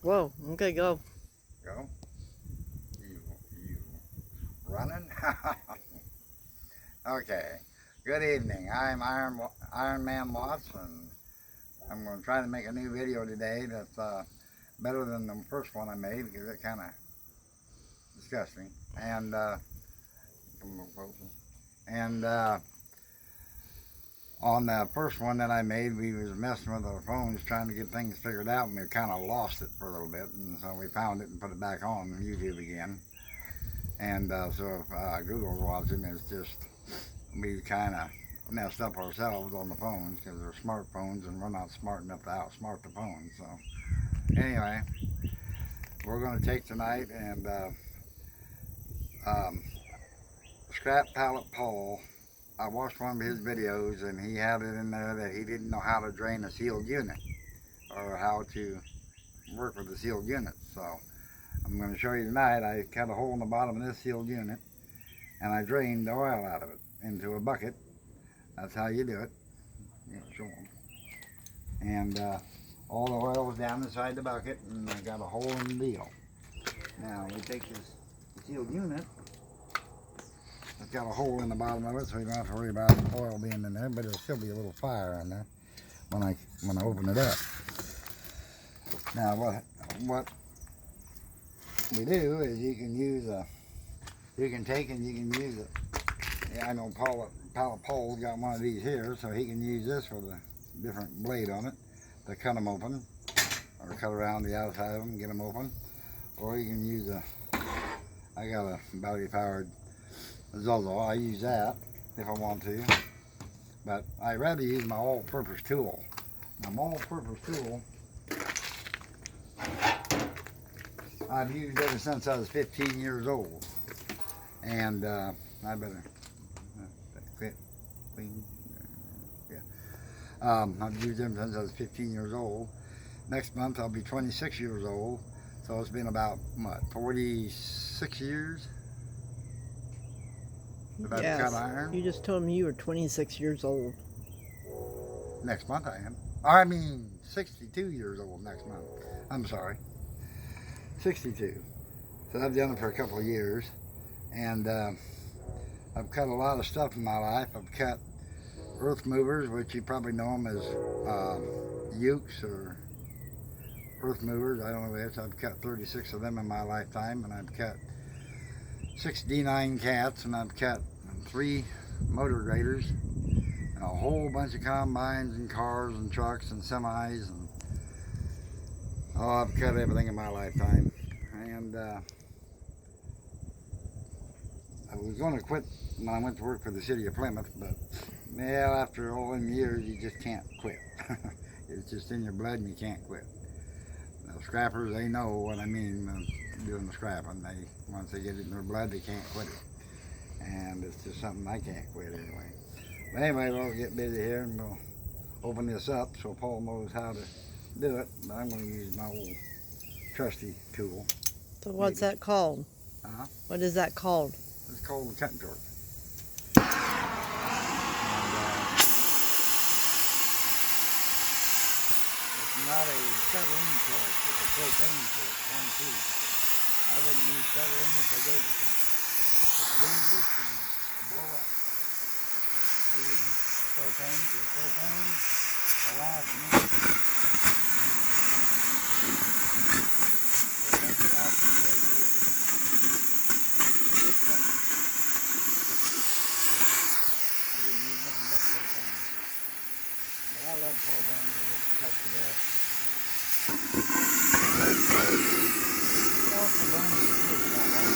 Whoa, okay, go. Go. You running? Okay. Good evening. I'm Iron Man Watts, and I'm going to try to make a new video today that's better than the first one I made because it kind of disgusting. And come a little closer. And on the first one that I made, we was messing with our phones trying to get things figured out, and we kind of lost it for a little bit, and so we found it and put it back on YouTube again. And so if Google's watching, it's just we kind of messed up ourselves on the phones because they're smartphones and we're not smart enough to outsmart the phones. So anyway, we're going to take tonight and scrap pallet Paul. I watched one of his videos and he had it in there that he didn't know how to drain a sealed unit or how to work with the sealed unit. So I'm going to show you tonight. I cut a hole in the bottom of this sealed unit and I drained the oil out of it into a bucket. That's how you do it. Show them. And all the oil was down inside the bucket, and I got a hole in the deal. Now we take this sealed unit. It's got a hole in the bottom of it, so you don't have to worry about the oil being in there, but there'll still be a little fire in there when I open it up. Now what we do is you can use you can take and you can use it. Yeah, I know Pallet Paul's got one of these here, so he can use this with a different blade on it to cut them open, or cut around the outside of them and get them open. Or you can use I got a battery-powered Zozo. I use that if I want to, but I'd rather use my all-purpose tool. Now, my all-purpose tool I've used ever since I was 15 years old, and I better quit. Yeah. I've used them since I was 15 years old. Next month I'll be 26 years old, so it's been about what, 46 years that I've cut iron. You just told me you were 26 years old. Next month I am. I mean 62 years old next month. I'm sorry. 62. So I've done it for a couple of years, and I've cut a lot of stuff in my life. I've cut earth movers, which you probably know them as ukes or earth movers. I don't know which. I've cut 36 of them in my lifetime, and I've cut 6 D9 cats, and I've cut 3 motor graders, and a whole bunch of combines and cars and trucks and semis, and I've cut everything in my lifetime. And I was going to quit when I went to work for the city of Plymouth, but well, after all them years, you just can't quit. It's just in your blood and you can't quit. Now, scrappers, they know what I mean doing the scrapping. Once they get it in their blood, they can't quit it. And it's just something I can't quit anyway. But anyway, we'll get busy here and we'll open this up so Paul knows how to do it. But I'm going to use my old trusty tool. So what's that called? What is that called? It's called the cutting torch. It's not a acetylene torch, it's a propane torch, 1 piece. I wouldn't use acetylene if I gave it to me. It's dangerous and it'll blow up. I use propane because propane will last me. I love propane because it cuts the gas. Also burns the food about that.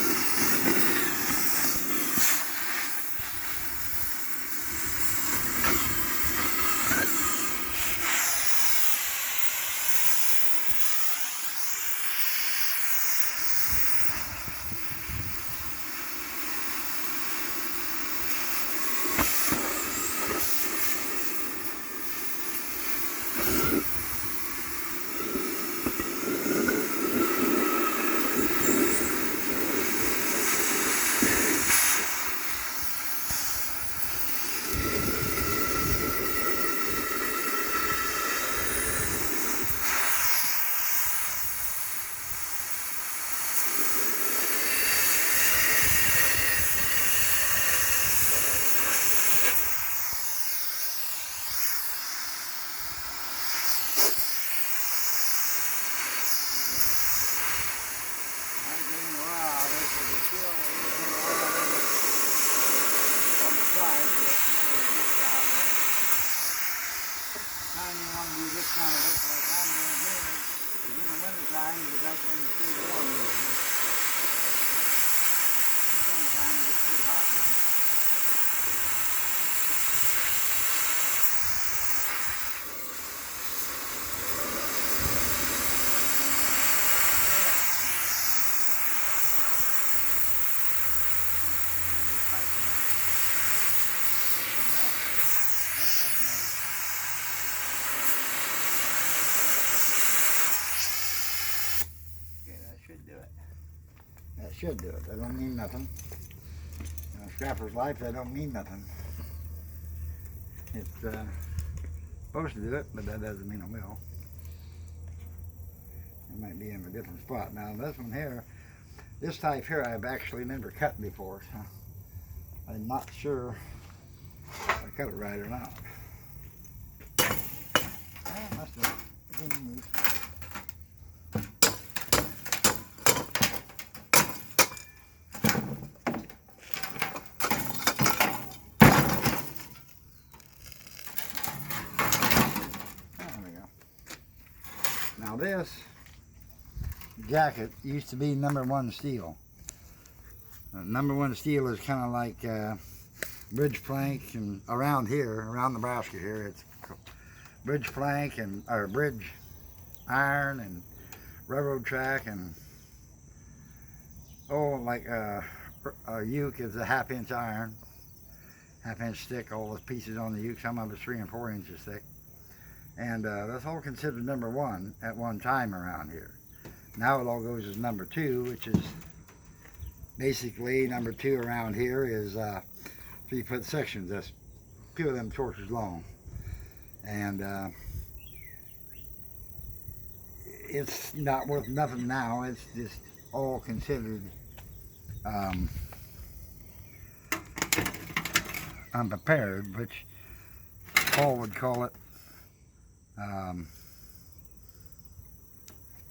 should do it. That don't mean nothing. In a scrapper's life, that don't mean nothing. It's supposed to do it, but that doesn't mean it will. It might be in a different spot. Now this one here, this type here, I've actually never cut before, so I'm not sure if I cut it right or not. I must have been moved. Now this jacket used to be #1 steel. #1 steel is kind of like bridge plank, and around here, around Nebraska here, it's bridge plank and or bridge iron and railroad track, and like a uke is a 1/2 inch iron, 1/2 inch thick. All the pieces on the uke, some of it's 3 and 4 inches thick. And that's all considered #1 at one time around here. Now it all goes as #2, which is basically #2 around here is 3-foot sections. That's 2 of them torches long. And it's not worth nothing now. It's just all considered unprepared, which Paul would call it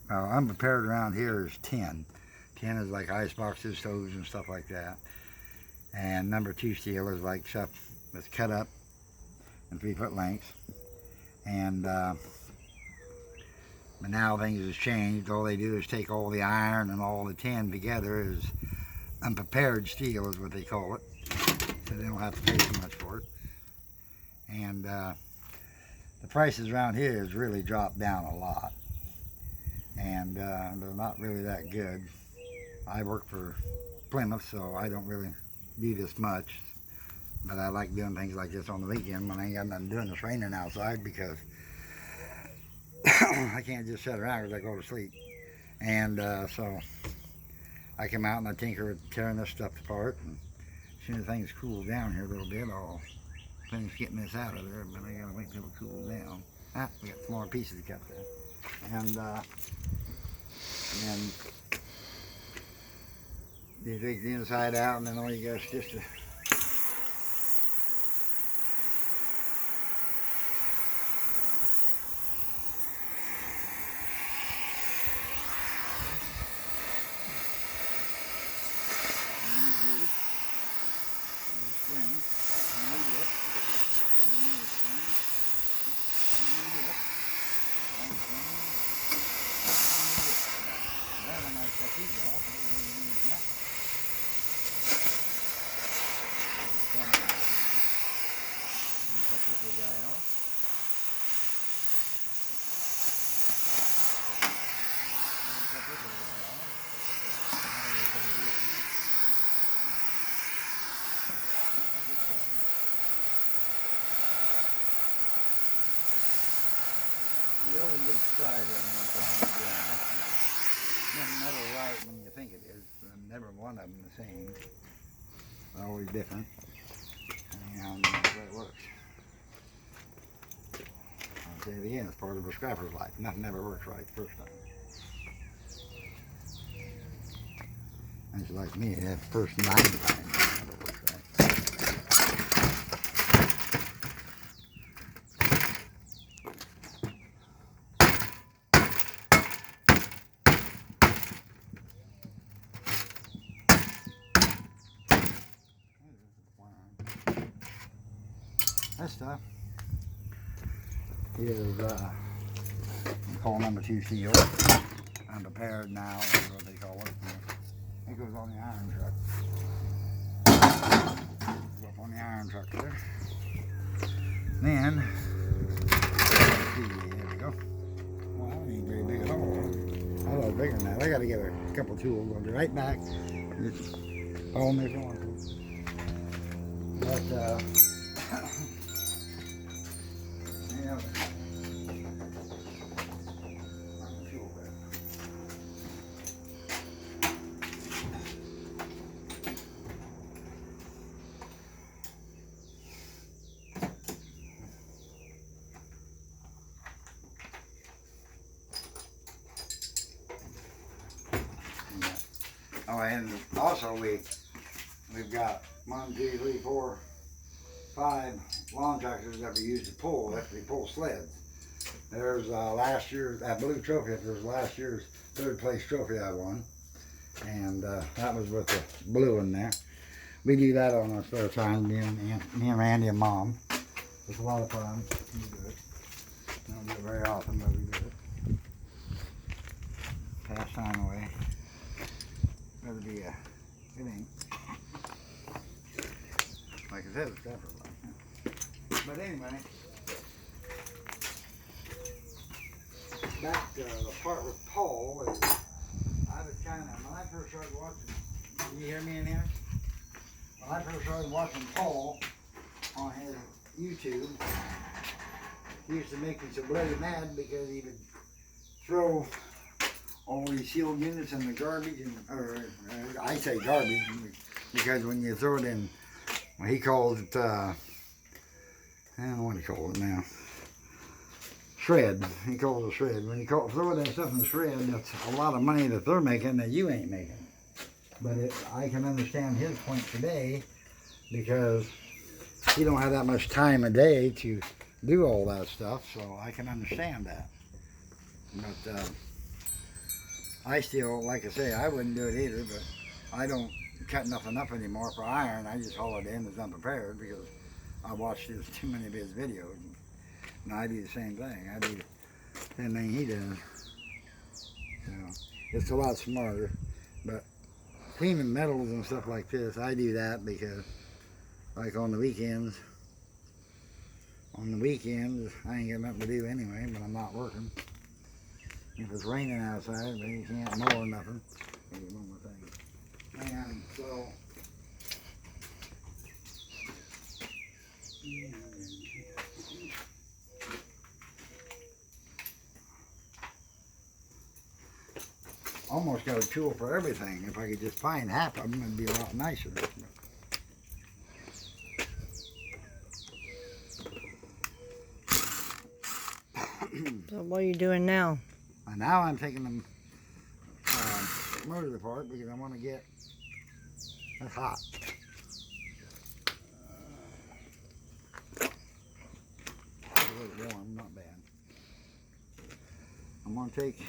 unprepared around here is tin. Tin is like ice boxes, stoves, and stuff like that. And #2 steel is like stuff that's cut up in 3-foot lengths. And but now things have changed. All they do is take all the iron and all the tin together. Is unprepared steel is what they call it. So they don't have to pay so much for it. And the prices around here has really dropped down a lot, and they're not really that good. I work for Plymouth, so I don't really do this much, but I like doing things like this on the weekend when I ain't got nothing doing. It's raining outside, because I can't just sit around because I go to sleep. And so I come out and I tinker with tearing this stuff apart, and as soon as things cool down here a little bit, I'll finish getting this out of there, but I gotta wait till it cools down. We got some more pieces to cut there. And you take the inside out, and then all you got is just a you always get fried every once in a while. Nothing never right when you think it is. Never one of them the same. They're always different. And that's the way it works. I'll say it again, it's part of a scrapper's life. Nothing ever works right the first time. And it's like me, that first 9 times it never works right. That stuff is called #2 steel. Unprepared now is what they call it. It goes on the iron truck. Goes up on the iron truck there. Then, let's see, there we go. Well, that ain't very big at all. I thought it was bigger than that. I got to get a couple tools. I'll be right back. Just follow me if you want to. But, yeah. Oh, and also we've got 1, 2, 3, 4, 5 lawn tractors that we use to pull. That we pull sleds. There's last year's that blue trophy. There's last year's 3rd place trophy I won, and that was with the blue in there. We do that on our spare time, me and Randy and Mom. It's a lot of fun. We do it. We don't do it very often, but we do it. Pass time away. Better be it ain't. Like I said, it's effortless. But anyway, back to the part with Paul. I was kind of, when I first started watching, can you hear me in here? When I first started watching Paul on his YouTube, he used to make me so bloody mad because he would throw all these sealed units in the garbage, or I say garbage because when you throw it in, well, he calls it, I don't know what he calls it now, shred. He calls it shred. When you throw that stuff in the shred, that's a lot of money that they're making that you ain't making. But I can understand his point today because he don't have that much time a day to do all that stuff, so I can understand that. But I still, like I say, I wouldn't do it either, but I don't cut nothing up anymore for iron. I just haul it in as unprepared because I watched too many of his videos. And I do the same thing. I do the same thing he does. So it's a lot smarter. But cleaning metals and stuff like this, I do that because, like on the weekends, I ain't got nothing to do anyway, but I'm not working. If it's raining outside, but you can't mow or nothing. Maybe one more thing. And so, almost got a tool for everything. If I could just find half of them, it'd be a lot nicer. So what are you doing now? And now I'm taking them motors apart because I want to get it hot. A little warm, not bad. I'm going to take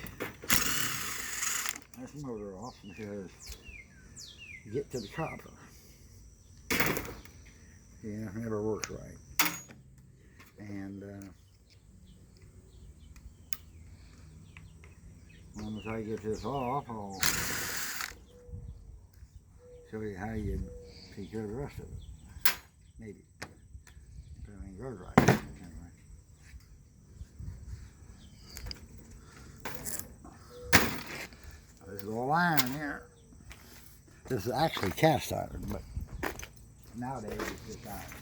this motor off because you get to the copper. Yeah, it never works right. And once I get this off, I'll show you how you take care of the rest of it. Maybe. If everything goes right. Anyway. This is all iron here. This is actually cast iron, but nowadays it's just iron.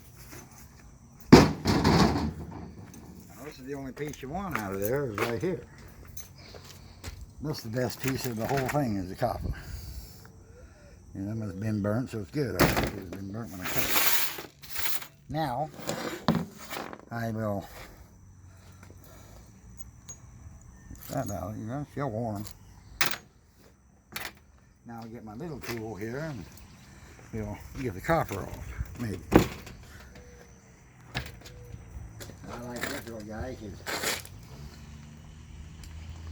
Now, this is the only piece you want out of there is right here. This is the best piece of the whole thing is the copper. And them has been burnt, so it's good. I think it's been burnt when I cut it. Now, I will get that out. You know, it's still warm. Now I'll get my little tool here and we'll get the copper off, maybe. I like this little guy because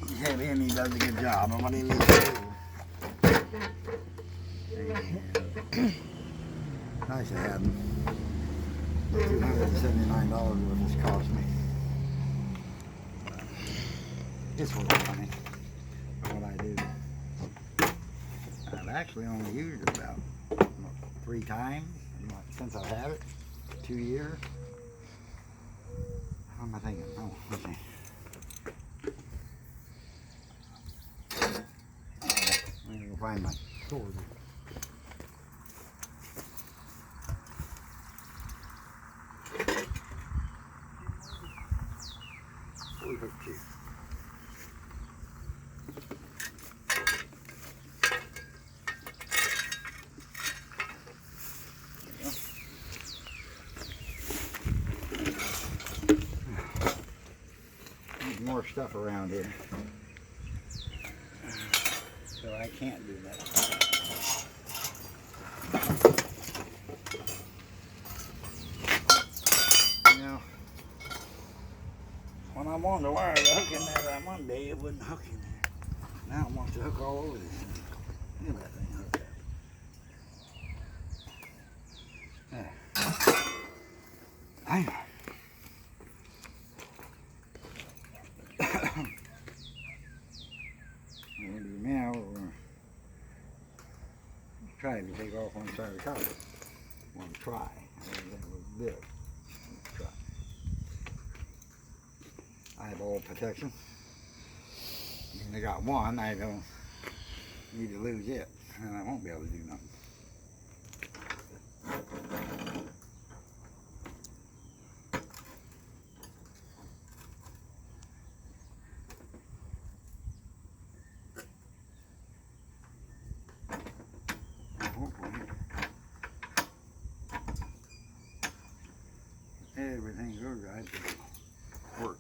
he's heavy and he does a good job of what he needs to do. And nice to have him. $279 what this cost me. It's worth the money for what I do. I've actually only used it about 3 times since I've had it. 2 years. How am I thinking? Oh, let's see. I'm going to find my sword. There's more stuff around here, so I can't do that. You know, when I wanted to wire the hook in there that one day, it wouldn't hook in there. Now it wants to hook all over this thing. Look at that thing hooked up. There. Hang on. Now we're going to try to take off one side of the collar. We're going to try. I don't think we'll do it. Let's try. I have all protection. I got one. I don't need to lose it, and I won't be able to do nothing. Everything goes right, it'll work.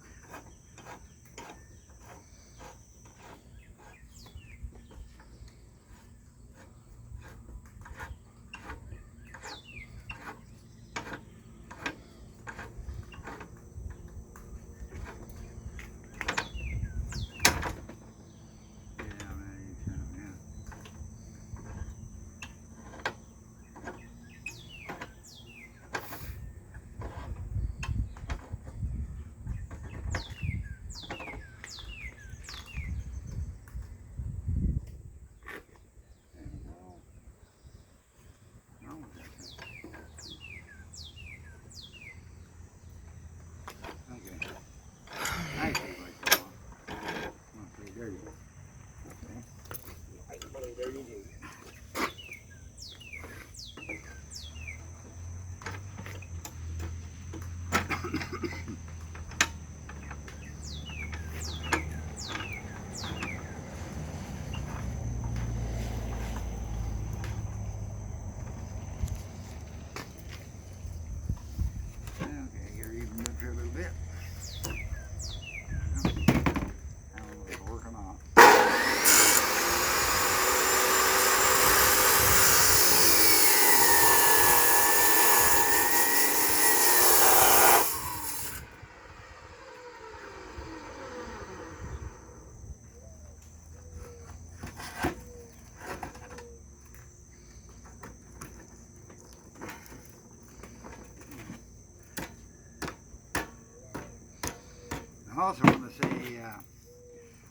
I also want to say,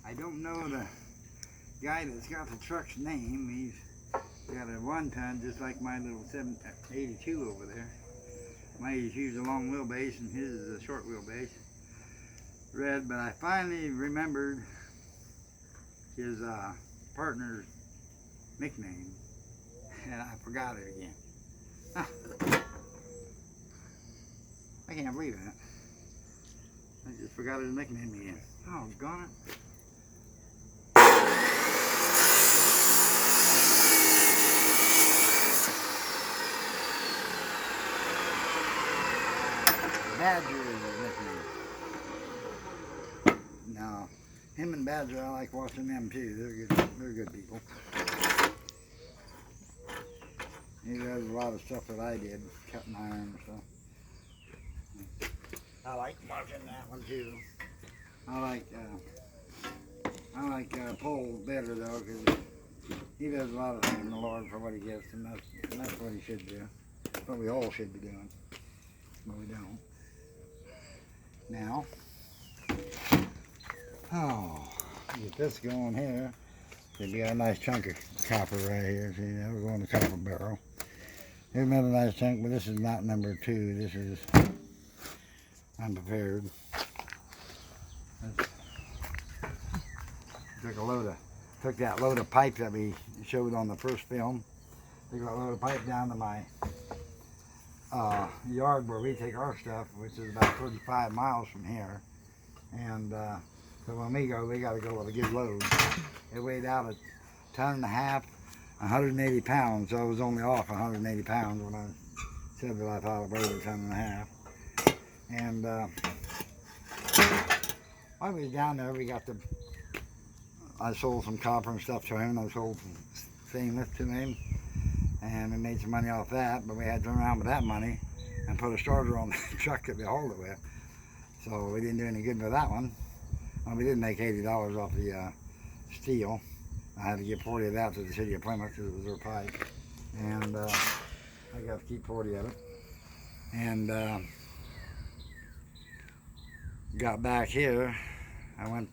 I don't know the guy that's got the truck's name. He's got a 1-ton just like my little 782 over there. Mine is a long wheelbase and his is a short wheelbase. Red, but I finally remembered his partner's nickname, and I forgot it again. Ah. I can't believe it. I just forgot his nickname again. Oh, gone it. Badger is his nickname. No, him and Badger, I like watching them too. They're good people. He does a lot of stuff that I did, cutting iron and stuff. I like watching that one too. I like Paul better though, because he does a lot of things in the Lord for what he gets, and that's what he should do. That's what we all should be doing, but we don't. Now, get this going here. We got a nice chunk of copper right here. See, now we're going to copper barrel. Here's another nice chunk, but this is not number 2. This is unprepared. Took that load of pipe that we showed on the first film. Took that load of pipe down to my yard where we take our stuff, which is about 35 miles from here. And so when we go, we got to go with a good load. It weighed out a 1.5 tons, 180 pounds. So I was only off 180 pounds when I said that I thought it weighed a 1.5 tons. And while we was down there, I sold some copper and stuff to him, and I sold some stainless to him. and we made some money off that, but we had to turn around with that money and put a starter on the truck that we hauled it with. So we didn't do any good with that one. Well, we did make $80 off the steel. I had to give 40 of that to the city of Plymouth because it was their pipe. And I got to keep 40 of it. And got back here. I went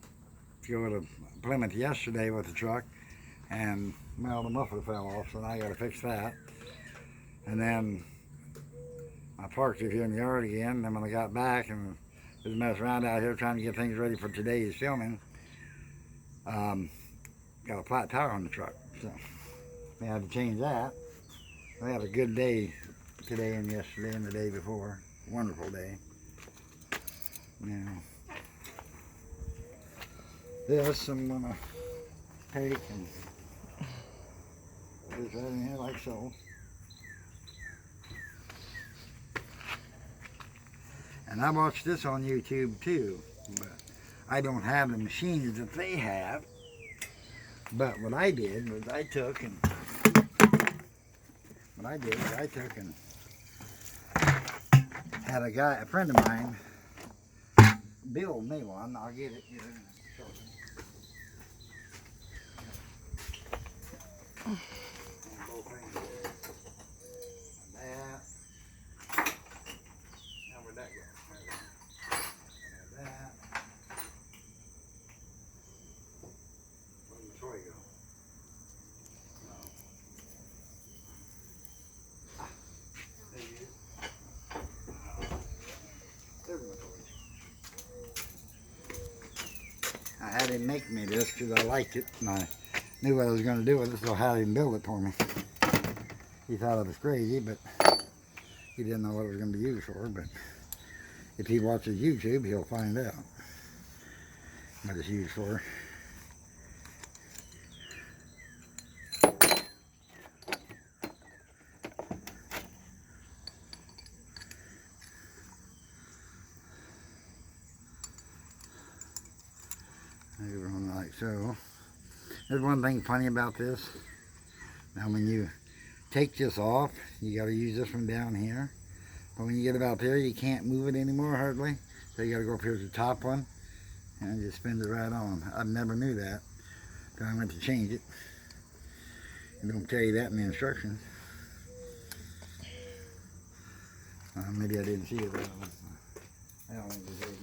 to go to Plymouth yesterday with the truck, and well, the muffler fell off, so now I got to fix that. And then I parked it here in the yard again. And then when I got back and was messing around out here trying to get things ready for today's filming, got a flat tire on the truck, so we had to change that. We had a good day today and yesterday and the day before. Wonderful day. Now, this I'm gonna take and put this right in here like so. And I watched this on YouTube too, but I don't have the machines that they have. But what I did was I took and had a friend of mine, build me one. I'll get it here in a second. Both things here. And that. Now where'd that go? And that. Where'd the toy go? No. Ah, there you go. There's my toy. I had him make me this because I liked it and I knew what I was going to do with it, so I had him build it for me. He thought I was crazy, but he didn't know what it was going to be used for. But if he watches YouTube, he'll find out what it's used for. Everyone like so. There's one thing funny about this. Now when you take this off, you got to use this one down here. But when you get about there, you can't move it anymore hardly. So you got to go up here to the top one and just spin it right on. I never knew that until I went to change it. It don't tell you that in the instructions. Maybe I didn't see it. I don't think it did.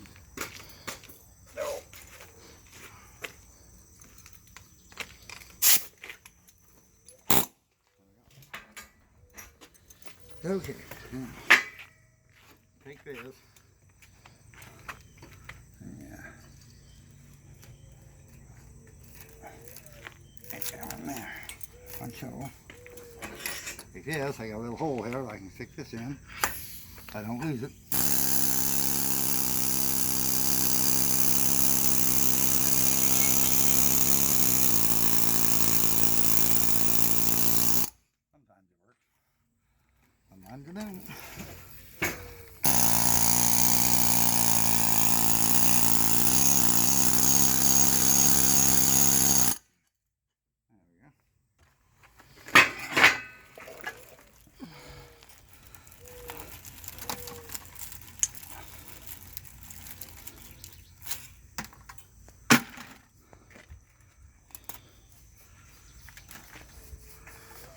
Okay, now, take this. Yeah. Get that one there. Like so. Take this, I got a little hole here that I can stick this in. I don't lose it. Sometimes it works. Sometimes it don't.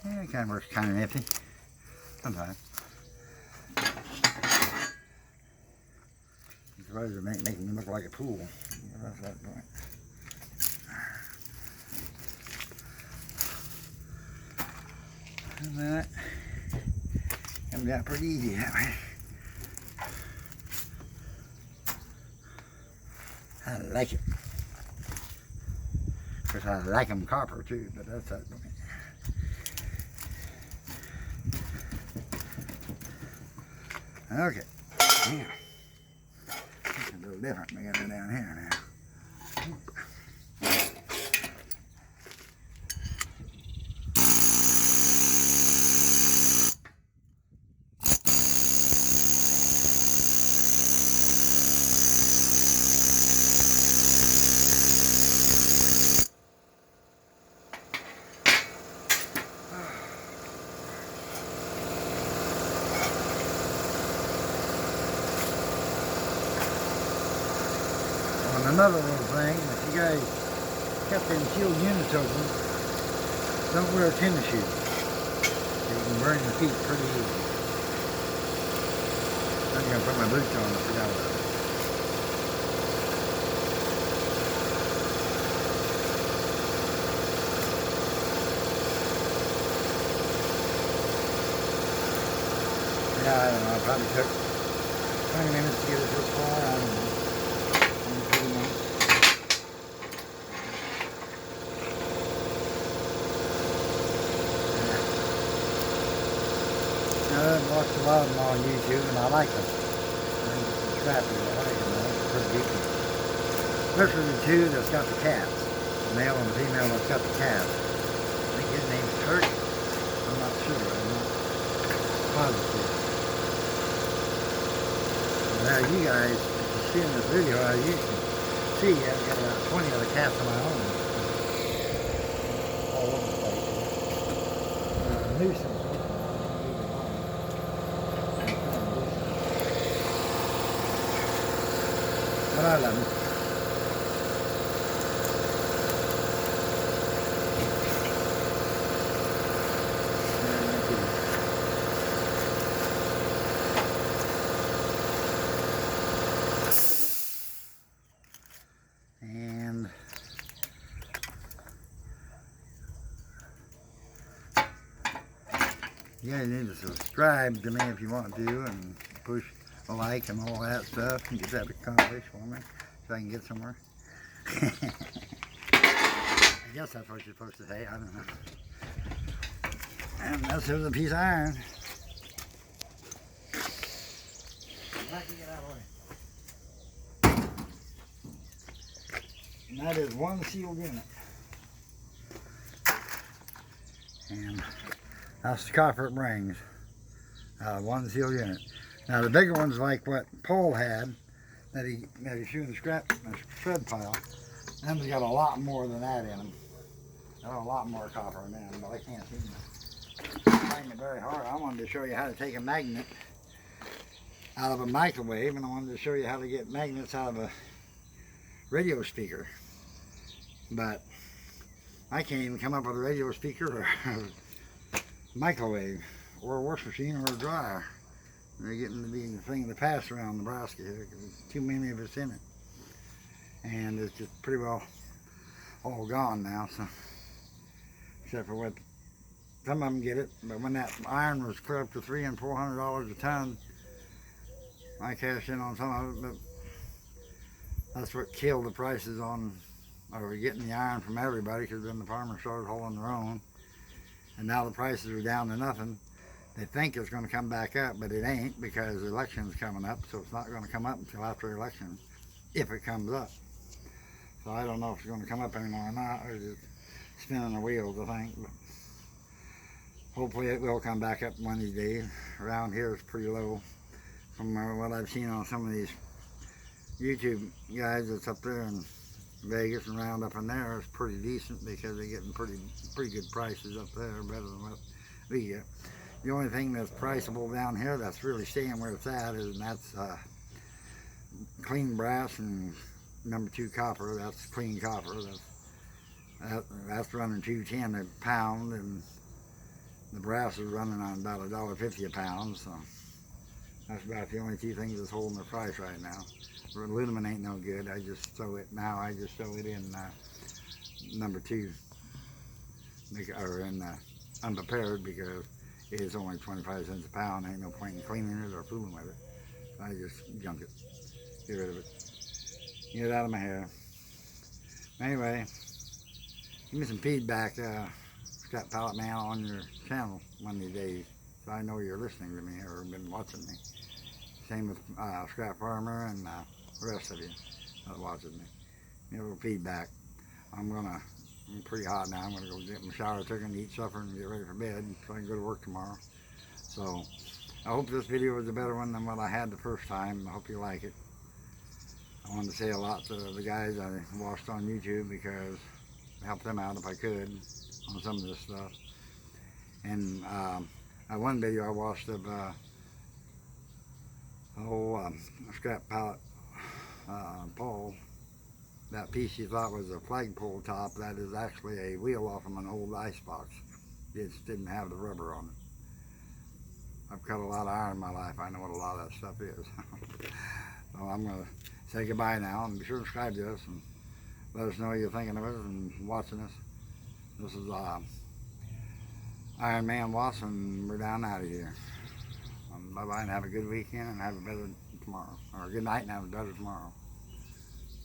Yeah, it kind of works kind of nifty. Sometimes. These rows are making me look like a pool. That's that point. And that comes out pretty easy that way. I like it. Of course, I like them copper too, but that's that point. Okay, now, it's a little different. We got it down here now. another little thing, if you guys got them sealed units open, don't wear tennis shoes. You can burn your feet pretty easy. I'm going to put my boots on, I forgot about it. Yeah, I don't know, it probably took 20 minutes to get it this far, I don't know. I've watched a lot of them on YouTube and I like them. They're scrappy, I like them, they're pretty decent. Especially the two that's got the cats. The male and the female that's got the cats. I think his name's Kurt. I'm not sure, I'm not positive. Now you guys, if you see in this video, as you can see, I've got about 20 of the cats of my own. All over the place here. Nuisance. But I love them. And you guys need to subscribe to me if you want to, and push a like and all that stuff, and get that accomplished for me so I can get somewhere. I guess that's what you're supposed to say, I don't know. And that's a piece of iron. If I can get out of the way. And that is one sealed unit. And that's the copper it brings. One sealed unit. Now the bigger ones, like what Paul had, that he threw in the shred pile, them's got a lot more than that in them. Got a lot more copper in them, but I can't see them. Find it very hard. I wanted to show you how to take a magnet out of a microwave, and I wanted to show you how to get magnets out of a radio speaker. But I can't even come up with a radio speaker or a microwave or a wash machine or a dryer. They're getting to be the thing of the past around Nebraska here because there's too many of us in it. And it's just pretty well all gone now, so except for what some of them get it. But when that iron was clear up to $300 and $400 a ton, I cashed in on some of it, but that's what killed the prices on getting the iron from everybody, because then the farmers started hauling their own, and now the prices are down to nothing. They think it's going to come back up, but it ain't, because the election's coming up, so it's not going to come up until after the election, if it comes up. So I don't know if it's going to come up anymore or not, or just spinning the wheels, I think. But hopefully it will come back up one of these days. Around here it's pretty low. From what I've seen on some of these YouTube guys that's up there in Vegas and round up in there, it's pretty decent, because they're getting pretty good prices up there, better than what we get. The only thing that's priceable down here that's really staying where it's at is, and that's clean brass and number 2 copper. That's clean copper. That's running $2.10 a pound, and the brass is running on about $1.50 a pound. So that's about the only 2 things that's holding the price right now. Aluminum ain't no good. I just sew it now. I just sew it in number 2, or in unprepared, because it is only 25 cents a pound. Ain't no point in cleaning it or fooling with it. So I just junk it, get rid of it, get it out of my hair. Anyway, give me some feedback, Scrap Pallet Man, on your channel one of these days, so I know you're listening to me or been watching me. Same with Scrap Farmer and the rest of you that are watching me. Give me a little feedback. I'm pretty hot now. I'm gonna go get my shower taken, eat supper, and get ready for bed so I can go to work tomorrow. So I hope this video was a better one than what I had the first time. I hope you like it. I wanted to say a lot to the guys I watched on YouTube, because I helped them out if I could on some of this stuff. And one video I watched of Scrap Pallet Paul, that piece you thought was a flagpole top, that is actually a wheel off of an old ice box. It just didn't have the rubber on it. I've cut a lot of iron in my life. I know what a lot of that stuff is. So I'm going to say goodbye now, and be sure to subscribe to us and let us know what you're thinking of us and watching us. This is Iron Man Watson. We're down out of here. Bye-bye, and have a good weekend, and have a better tomorrow. Or a good night and have a better tomorrow.